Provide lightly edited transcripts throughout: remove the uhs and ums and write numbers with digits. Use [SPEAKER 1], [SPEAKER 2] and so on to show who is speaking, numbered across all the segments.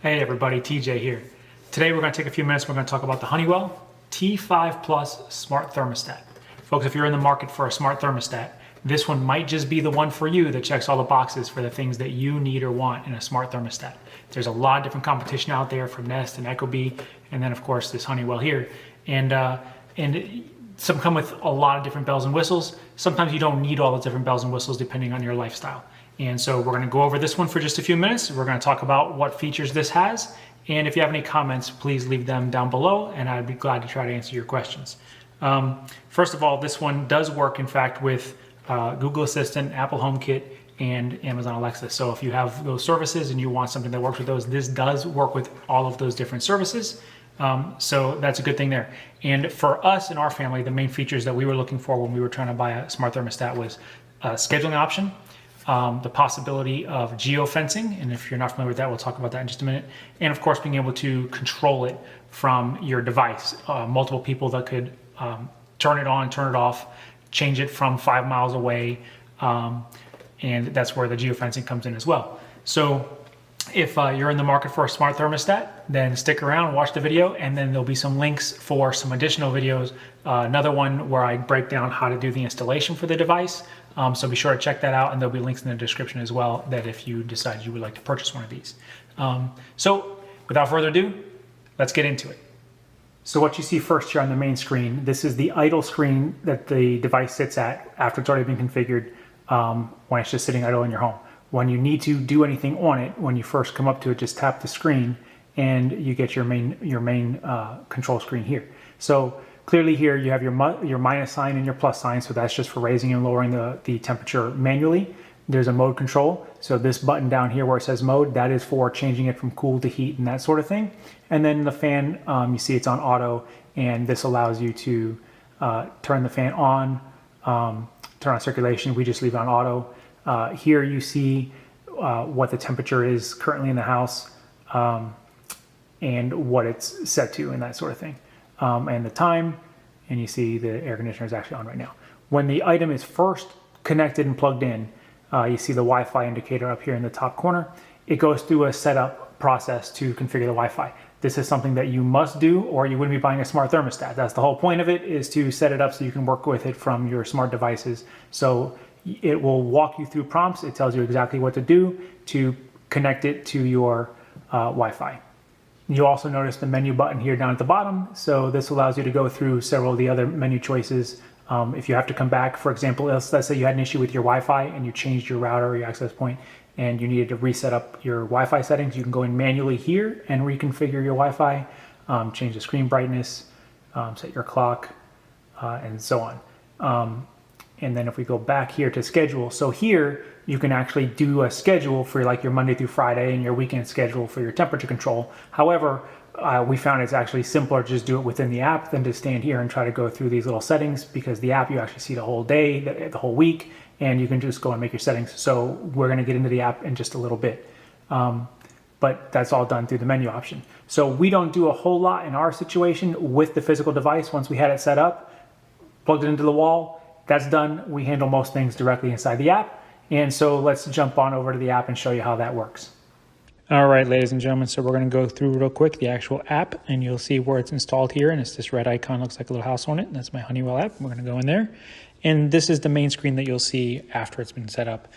[SPEAKER 1] Hey everybody, TJ here. Today we're going to take a few minutes, we're going to talk about the Honeywell T5 Plus Smart Thermostat. Folks, if you're in the market for a smart thermostat, this one might just be the one for you that checks all the boxes for the things that you need or want in a smart thermostat. There's a lot of different competition out there from Nest and Ecobee, and then of course this Honeywell here. And some come with a lot of different bells and whistles. Sometimes you don't need all the different bells and whistles depending on your lifestyle. And so we're going to go over this one for just a few minutes. We're going to talk about what features this has. And if you have any comments, please leave them down below and I'd be glad to try to answer your questions. First of all, this one does work, in fact, with Google Assistant, Apple HomeKit, and Amazon Alexa. So if you have those services and you want something that works with those, this does work with all of those different services. So that's a good thing there. And for us in our family, the main features that we were looking for when we were trying to buy a smart thermostat was a scheduling option, the possibility of geofencing, and if you're not familiar with that, we'll talk about that in just a minute, and of course being able to control it from your device. Multiple people that could turn it on, turn it off, change it from 5 miles away, and that's where the geofencing comes in as well. So if you're in the market for a smart thermostat, then stick around, watch the video, and then there'll be some links for some additional videos. Another one where I break down how to do the installation for the device. So be sure to check that out, and there'll be links in the description as well that if you decide you would like to purchase one of these. So without further ado, let's get into it. So what you see first here on the main screen, this is the idle screen that the device sits at after it's already been configured, when it's just sitting idle in your home. When you need to do anything on it, when you first come up to it, just tap the screen and you get your main control screen here. So clearly here you have your minus sign and your plus sign, so that's just for raising and lowering the temperature manually. There's a mode control, so this button down here where it says mode, that is for changing it from cool to heat and that sort of thing. And then the fan, you see it's on auto, and this allows you to turn the fan on, turn on circulation. We just leave it on auto. Here you see what the temperature is currently in the house, and what it's set to and that sort of thing. And the time, and you see the air conditioner is actually on right now. When the item is first connected and plugged in, you see the Wi-Fi indicator up here in the top corner. It goes through a setup process to configure the Wi-Fi. This is something that you must do, or you wouldn't be buying a smart thermostat. That's the whole point of it, is to set it up so you can work with it from your smart devices. So it will walk you through prompts. It tells you exactly what to do to connect it to your Wi-Fi. You also notice the menu button here down at the bottom. So this allows you to go through several of the other menu choices. If you have to come back, for example, let's say you had an issue with your Wi-Fi and you changed your router or your access point and you needed to reset up your Wi-Fi settings, you can go in manually here and reconfigure your Wi-Fi, change the screen brightness, set your clock, and so on. And then if we go back here to schedule, so here you can actually do a schedule for like your Monday through Friday and your weekend schedule for your temperature control. However, we found it's actually simpler to just do it within the app than to stand here and try to go through these little settings, because the app you actually see the whole day, the whole week, and you can just go and make your settings. So we're going to get into the app in just a little bit. But that's all done through the menu option. So we don't do a whole lot in our situation with the physical device. Once we had it set up, plugged it into the wall, that's done. We handle most things directly inside the app. And so let's jump on over to the app and show you how that works. All right, ladies and gentlemen, so we're going to go through real quick the actual app, and you'll see where it's installed here, and it's this red icon, looks like a little house on it. That's my Honeywell app. We're going to go in there, and this is the main screen that you'll see after it's been set up.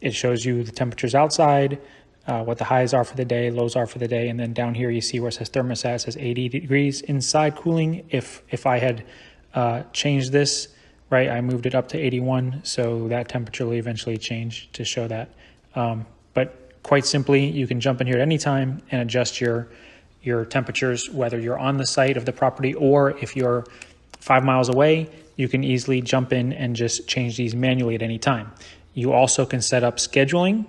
[SPEAKER 1] It shows you the temperatures outside, what the highs are for the day, lows are for the day, and then down here you see where it says thermostat, it says 80 degrees inside cooling. If I had changed this, right, I moved it up to 81, so that temperature will eventually change to show that. But quite simply, you can jump in here at any time and adjust your temperatures, whether you're on the site of the property or if you're 5 miles away, you can easily jump in and just change these manually at any time. You also can set up scheduling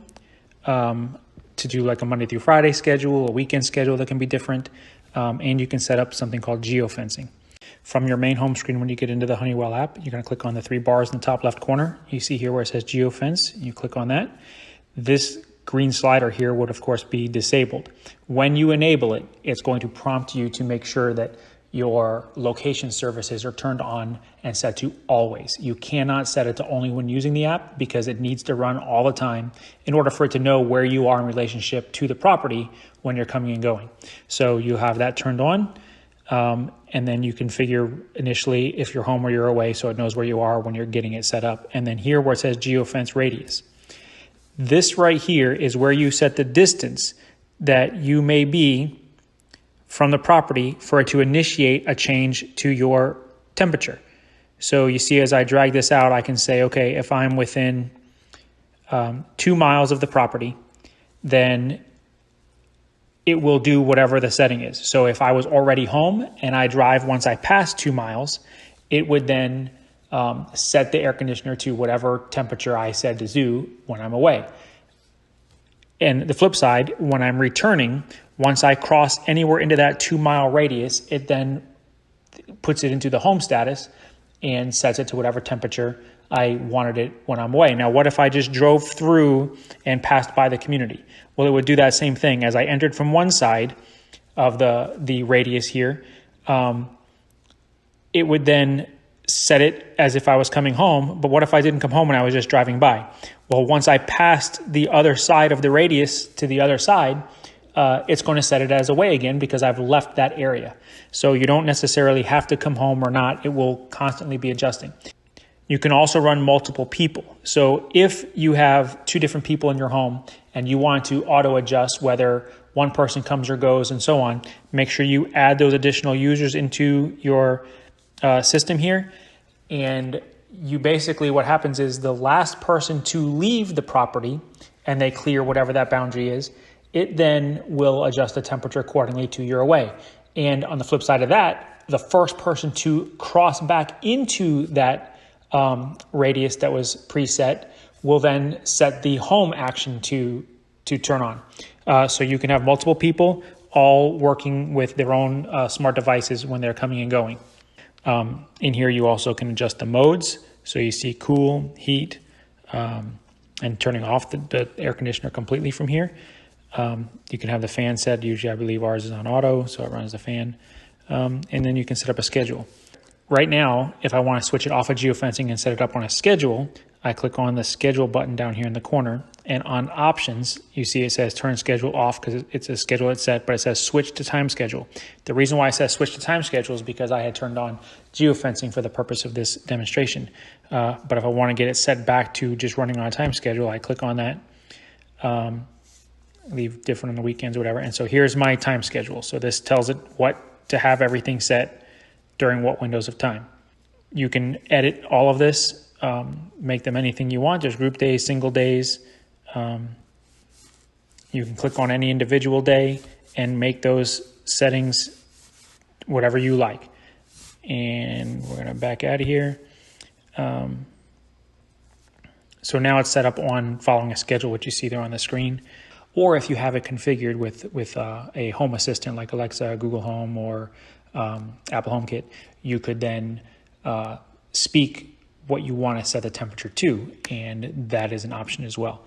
[SPEAKER 1] to do like a Monday through Friday schedule, a weekend schedule that can be different, and you can set up something called geofencing. From your main home screen, when you get into the Honeywell app, you're going to click on the 3 bars in the top left corner. You see here where it says geofence. You click on that. This green slider here would, of course, be disabled. When you enable it, it's going to prompt you to make sure that your location services are turned on and set to always. You cannot set it to only when using the app because it needs to run all the time in order for it to know where you are in relationship to the property when you're coming and going. So you have that turned on, and then you configure initially if you're home or you're away so it knows where you are when you're getting it set up. And then here where it says geofence radius. This right here is where you set the distance that you may be from the property for it to initiate a change to your temperature. So you see, as I drag this out, I can say, okay, if I'm within 2 miles of the property, then it will do whatever the setting is. So if I was already home and I drive once I pass 2 miles, it would then set the air conditioner to whatever temperature I said to do when I'm away. And the flip side, when I'm returning, once I cross anywhere into that 2 mile radius, it then puts it into the home status and sets it to whatever temperature I wanted it when I'm away. Now, what if I just drove through and passed by the community? Well, it would do that same thing. As I entered from one side of the radius here, it would then set it as if I was coming home. But what if I didn't come home and I was just driving by? Well, once I passed the other side of the radius to the other side, it's going to set it as away again because I've left that area. So you don't necessarily have to come home or not. It will constantly be adjusting. You can also run multiple people. So if you have 2 different people in your home and you want to auto adjust whether one person comes or goes and so on, make sure you add those additional users into your system here. And you basically, what happens is the last person to leave the property and they clear whatever that boundary is, it then will adjust the temperature accordingly to your away. And on the flip side of that, the first person to cross back into that radius that was preset will then set the home action to turn on. So you can have multiple people all working with their own smart devices when they're coming and going. In here, you also can adjust the modes. So you see cool, heat, and turning off the air conditioner completely from here. You can have the fan set. Usually I believe ours is on auto, so it runs the fan. And then you can set up a schedule. Right now, if I want to switch it off of geofencing and set it up on a schedule, I click on the schedule button down here in the corner. And on options, you see it says turn schedule off because it's a schedule that's set, but it says switch to time schedule. The reason why it says switch to time schedule is because I had turned on geofencing for the purpose of this demonstration. But if I want to get it set back to just running on a time schedule, I click on that. Leave different on the weekends or whatever. And so here's my time schedule. So this tells it what to have everything set during what windows of time. You can edit all of this, make them anything you want. There's group days, single days. You can click on any individual day and make those settings whatever you like. And we're going to back out of here. So now it's set up on following a schedule, which you see there on the screen. Or if you have it configured with a home assistant like Alexa, Google Home, or Apple HomeKit, you could then speak what you want to set the temperature to, and that is an option as well.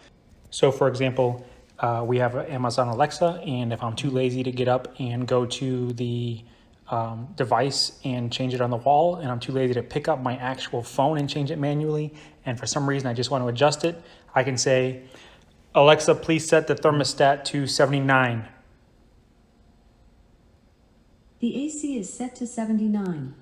[SPEAKER 1] So for example, we have Amazon Alexa, and if I'm too lazy to get up and go to the device and change it on the wall, and I'm too lazy to pick up my actual phone and change it manually, and for some reason I just want to adjust it, I can say, Alexa, please set the thermostat to 79.
[SPEAKER 2] The AC is set to 79.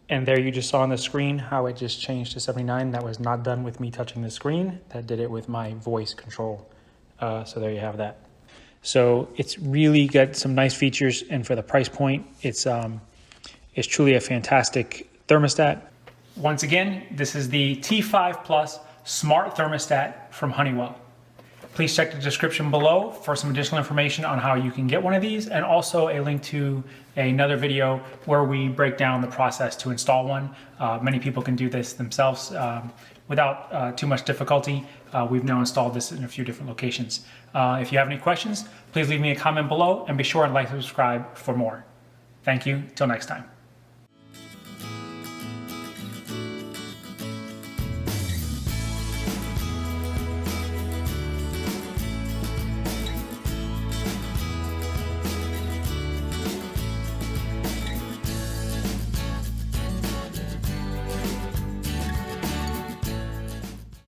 [SPEAKER 1] And there you just saw on the screen how it just changed to 79. That was not done with me touching the screen. That did it with my voice control. So there you have that. So it's really got some nice features, and for the price point, it's truly a fantastic thermostat. Once again, this is the T5 Plus Smart Thermostat from Honeywell. Please check the description below for some additional information on how you can get one of these, and also a link to another video where we break down the process to install one. Many people can do this themselves without too much difficulty. We've now installed this in a few different locations. If you have any questions, please leave me a comment below, and be sure and like and subscribe for more. Thank you. Till next time.